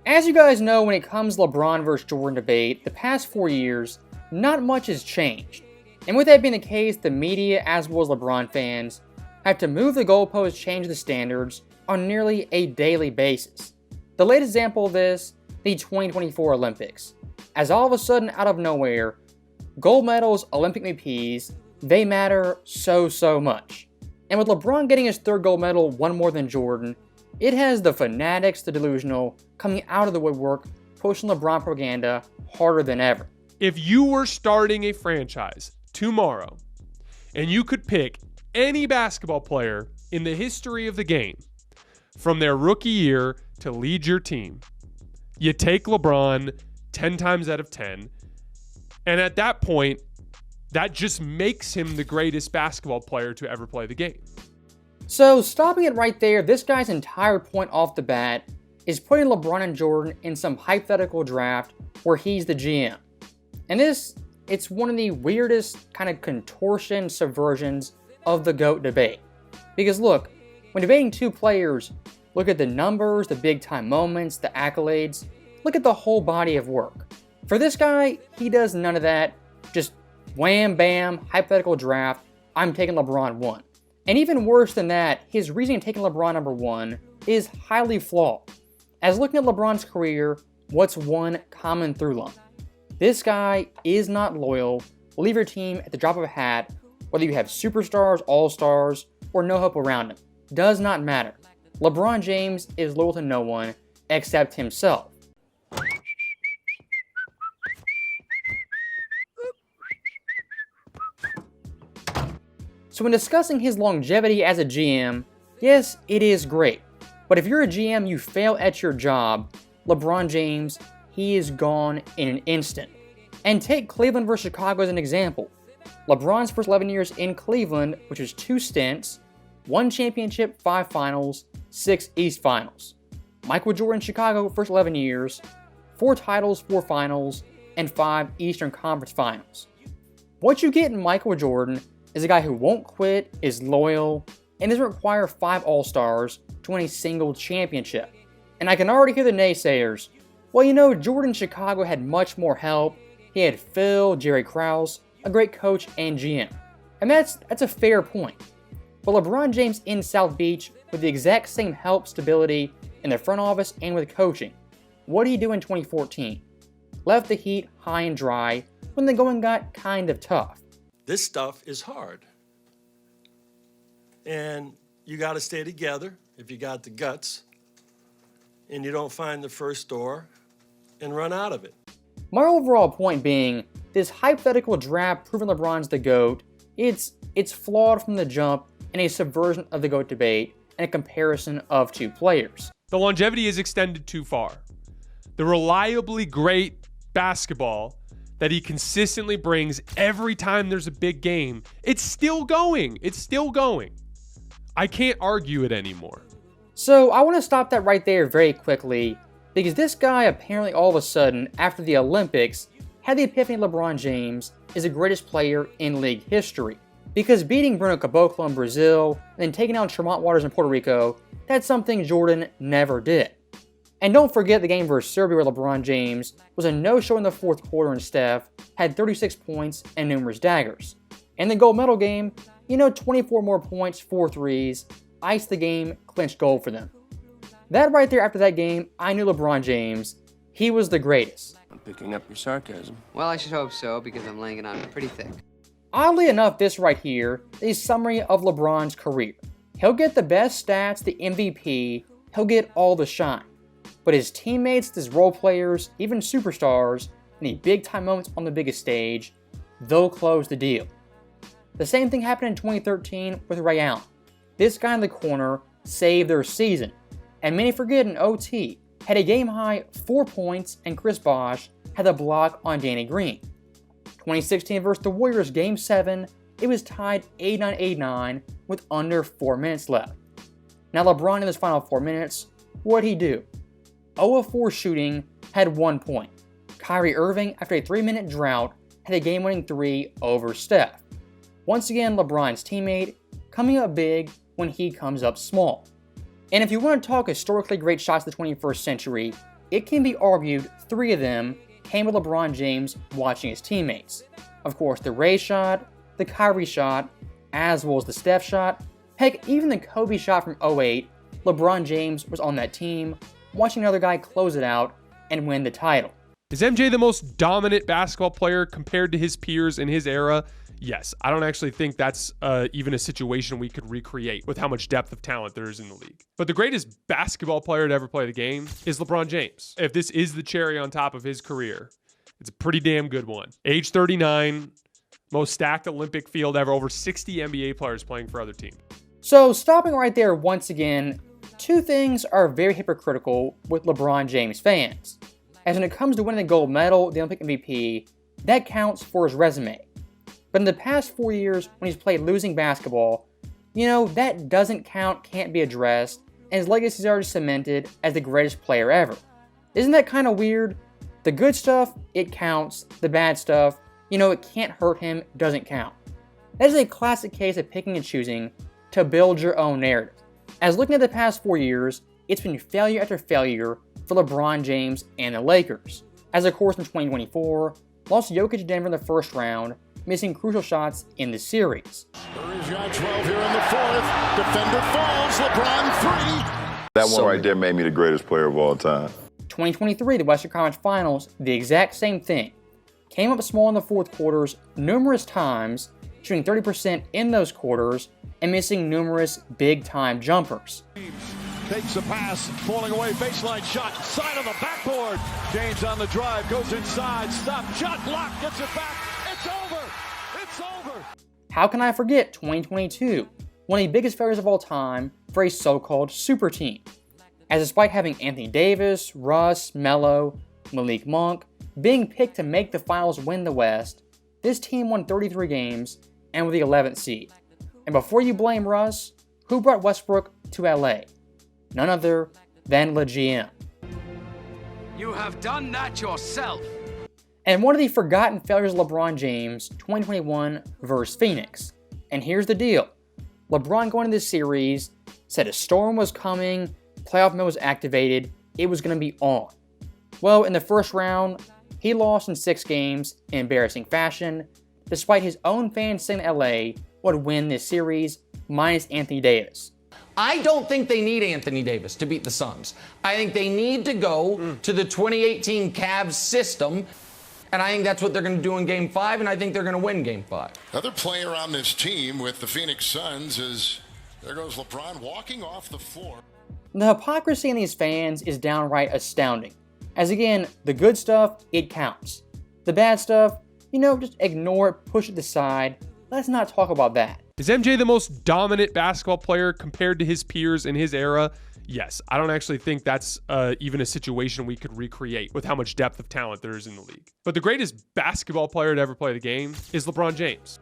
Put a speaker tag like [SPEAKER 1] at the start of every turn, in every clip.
[SPEAKER 1] As you guys know, when it comes to LeBron versus Jordan debate, the past 4 years, not much has changed. And with that being the case, the media, as well as LeBron fans, have to move the goalposts, change the standards on nearly a daily basis. The latest example of this, the 2024 Olympics. As all of a sudden, out of nowhere, gold medals, Olympic MVPs, they matter so much. And with LeBron getting his third gold medal, one more than Jordan, it has the fanatics, the delusional, coming out of the woodwork, pushing LeBron propaganda harder than ever.
[SPEAKER 2] If you were starting a franchise tomorrow and you could pick any basketball player in the history of the game from their rookie year to lead your team, you take LeBron 10 times out of 10. And at that point, that just makes him the greatest basketball player to ever play the game.
[SPEAKER 1] So stopping it right there, this guy's entire point off the bat is putting LeBron and Jordan in some hypothetical draft where he's the GM. And it's one of the weirdest kind of contortion subversions of the GOAT debate. Because look, when debating two players, look at the numbers, the big time moments, the accolades, look at the whole body of work. For this guy, he does none of that. Just wham bam, hypothetical draft, I'm taking LeBron 1. And even worse than that, his reasoning taking LeBron number 1 is highly flawed. As looking at LeBron's career, what's one common through line? This guy is not loyal, will leave your team at the drop of a hat, whether you have superstars, all-stars, or no hope around him. Does not matter. LeBron James is loyal to no one except himself. So when discussing his longevity as a GM, yes, it is great. But if you're a GM, you fail at your job, LeBron James, he is gone in an instant. And take Cleveland versus Chicago as an example. LeBron's first 11 years in Cleveland, which was 2 stints, 1 championship, 5 finals, 6 East finals. Michael Jordan, Chicago, first 11 years, 4 titles, 4 finals, and 5 Eastern Conference finals. What you get in Michael Jordan is a guy who won't quit, is loyal, and doesn't require 5 All-Stars to win a single championship. And I can already hear the naysayers. Well, you know, Jordan in Chicago had much more help. He had Phil, Jerry Krause, a great coach and GM. And that's a fair point. But LeBron James in South Beach, with the exact same help, stability in the front office and with coaching, what did he do in 2014? Left the Heat high and dry when the going got kind of tough.
[SPEAKER 3] This stuff is hard. And you got to stay together if you got the guts and you don't find the first door and run out of it.
[SPEAKER 1] My overall point being, this hypothetical draft proving LeBron's the GOAT, it's flawed from the jump and a subversion of the GOAT debate and a comparison of two players.
[SPEAKER 2] The longevity is extended too far. The reliably great basketball that he consistently brings every time there's a big game, it's still going. It's still going. I can't argue it anymore.
[SPEAKER 1] So I want to stop that right there very quickly, because this guy apparently all of a sudden, after the Olympics, had the epiphany LeBron James is the greatest player in league history. Because beating Bruno Caboclo in Brazil, and then taking down Tremont Waters in Puerto Rico, that's something Jordan never did. And don't forget the game versus Serbia where LeBron James was a no-show in the fourth quarter and Steph had 36 points and numerous daggers. And the gold medal game, 24 more points, 4 threes, iced the game, clinched gold for them. That right there after that game, I knew LeBron James, he was the greatest.
[SPEAKER 4] I'm picking up your sarcasm.
[SPEAKER 5] Well, I should hope so, because I'm laying it on pretty thick.
[SPEAKER 1] Oddly enough, this right here is a summary of LeBron's career. He'll get the best stats, the MVP, he'll get all the shine. But his teammates, his role players, even superstars, any big-time moments on the biggest stage, they'll close the deal. The same thing happened in 2013 with Ray Allen. This guy in the corner saved their season. And many forget in OT, had a game-high 4 points and Chris Bosh had the block on Danny Green. 2016 versus the Warriors Game 7, it was tied 89-89 with under 4 minutes left. Now LeBron in his final 4 minutes, what'd he do? 0 of 4 shooting, had 1 point. Kyrie Irving, after a 3-minute drought, had a game-winning 3 over Steph. Once again, LeBron's teammate, coming up big when he comes up small. And if you want to talk historically great shots of the 21st century, it can be argued 3 of them came with LeBron James watching his teammates. Of course, the Ray shot, the Kyrie shot, as well as the Steph shot. Heck, even the Kobe shot from '08, LeBron James was on that team, watching another guy close it out and win the title.
[SPEAKER 2] Is MJ the most dominant basketball player compared to his peers in his era? Yes. I don't actually think that's even a situation we could recreate with how much depth of talent there is in the league. But the greatest basketball player to ever play the game is LeBron James. If this is the cherry on top of his career, it's a pretty damn good one. Age 39, most stacked Olympic field ever, over 60 NBA players playing for other teams.
[SPEAKER 1] So stopping right there once again, 2 things are very hypocritical with LeBron James fans. As when it comes to winning the gold medal, the Olympic MVP, that counts for his resume. But in the past 4 years, when he's played losing basketball, that doesn't count, can't be addressed, and his legacy is already cemented as the greatest player ever. Isn't that kind of weird? The good stuff, it counts. The bad stuff, it can't hurt him, doesn't count. That is a classic case of picking and choosing to build your own narrative. As looking at the past 4 years, it's been failure after failure for LeBron James and the Lakers. As of course in 2024, lost Jokic to Denver in the first round, missing crucial shots in the series.
[SPEAKER 4] Curry's got 12 here in the fourth. Defender falls, LeBron 3.
[SPEAKER 6] That one right there made me the greatest player of all time.
[SPEAKER 1] 2023, the Western Conference Finals, the exact same thing. Came up small in the fourth quarters numerous times, shooting 30% in those quarters, and missing numerous big-time jumpers.
[SPEAKER 4] Takes a pass, falling away, baseline shot, side of the backboard. James on the drive, goes inside, stop, shot, block, gets it back. It's over. It's over.
[SPEAKER 1] How can I forget 2022, one of the biggest failures of all time for a so-called super team? As despite having Anthony Davis, Russ, Melo, Malik Monk being picked to make the finals win the West, this team won 33 games and was the 11th seed. And before you blame Russ, who brought Westbrook to LA? None other than LeGM.
[SPEAKER 7] You have done that yourself.
[SPEAKER 1] And one of the forgotten failures of LeBron James, 2021 versus Phoenix. And here's the deal. LeBron going into this series said a storm was coming, playoff mode was activated, it was going to be on. Well, in the first round, he lost in 6 games in embarrassing fashion, despite his own fans saying LA would win this series minus Anthony Davis.
[SPEAKER 8] I don't think they need Anthony Davis to beat the Suns. I think they need to go to the 2018 Cavs system, and I think that's what they're going to do in Game 5, and I think they're going to win Game 5.
[SPEAKER 4] Other player on this team with the Phoenix Suns is, there goes LeBron walking off the floor.
[SPEAKER 1] The hypocrisy in these fans is downright astounding. As again, the good stuff, it counts. The bad stuff, just ignore it, push it aside. Let's not talk about that.
[SPEAKER 2] Is MJ the most dominant basketball player compared to his peers in his era? Yes. I don't actually think that's even a situation we could recreate with how much depth of talent there is in the league. But the greatest basketball player to ever play the game is LeBron James.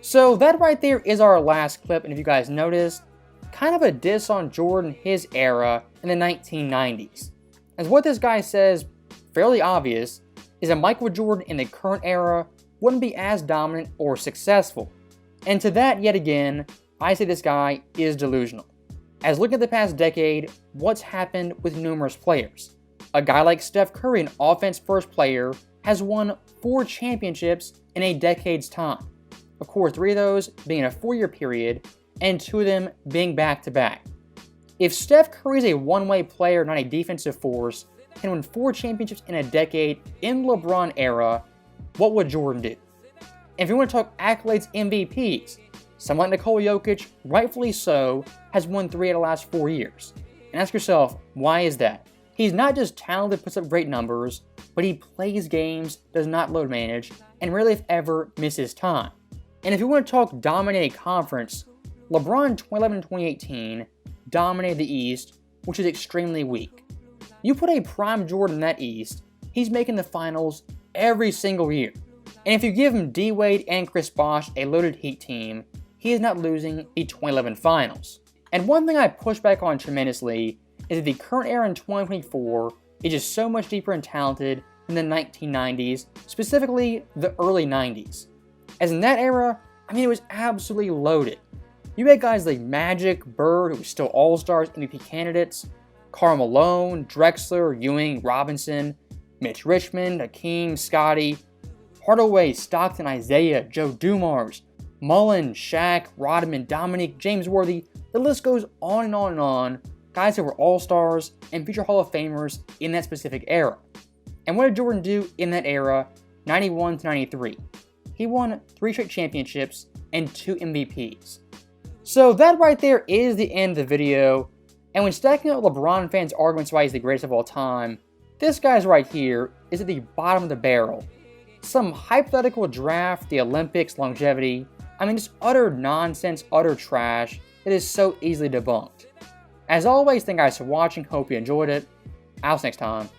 [SPEAKER 1] So that right there is our last clip, and if you guys noticed, kind of a diss on Jordan, his era in the 1990s. As what this guy says, fairly obvious, is that Michael Jordan in the current era wouldn't be as dominant or successful. And to that, yet again, I say this guy is delusional. As looking at the past decade, what's happened with numerous players? A guy like Steph Curry, an offense-first player, has won 4 championships in a decade's time. Of course, 3 of those being in a 4-year period, and 2 of them being back-to-back. If Steph Curry is a one-way player, not a defensive force, and win 4 championships in a decade in the LeBron era, what would Jordan do? And if you want to talk accolades, MVPs, someone like Nikola Jokic, rightfully so, has won 3 of the last 4 years. And ask yourself, why is that? He's not just talented, puts up great numbers, but he plays games, does not load manage, and rarely if ever misses time. And if you want to talk dominated conference, LeBron 2011-2018 dominated the East, which is extremely weak. You put a prime Jordan in that East, he's making the finals every single year. And if you give him D-Wade and Chris Bosh, a loaded Heat team, he is not losing the 2011 finals. And one thing I push back on tremendously is that the current era in 2024 is just so much deeper and talented than the 1990s, specifically the early 90s. As in that era, it was absolutely loaded. You had guys like Magic, Bird, who were still All-Stars, MVP candidates, Karl Malone, Drexler, Ewing, Robinson, Mitch Richmond, Hakeem, Scotty, Hardaway, Stockton, Isaiah, Joe Dumars, Mullen, Shaq, Rodman, Dominique, James Worthy. The list goes on and on and on. Guys who were All-Stars and future Hall of Famers in that specific era. And what did Jordan do in that era, 91 to 93? He won 3 straight championships and 2 MVPs. So that right there is the end of the video. And when stacking up LeBron fans' arguments why he's the greatest of all time, this guy's right here is at the bottom of the barrel. Some hypothetical draft, the Olympics, longevity, I mean just utter nonsense, utter trash that is so easily debunked. As always, thank you guys for watching, hope you enjoyed it. I'll see you next time.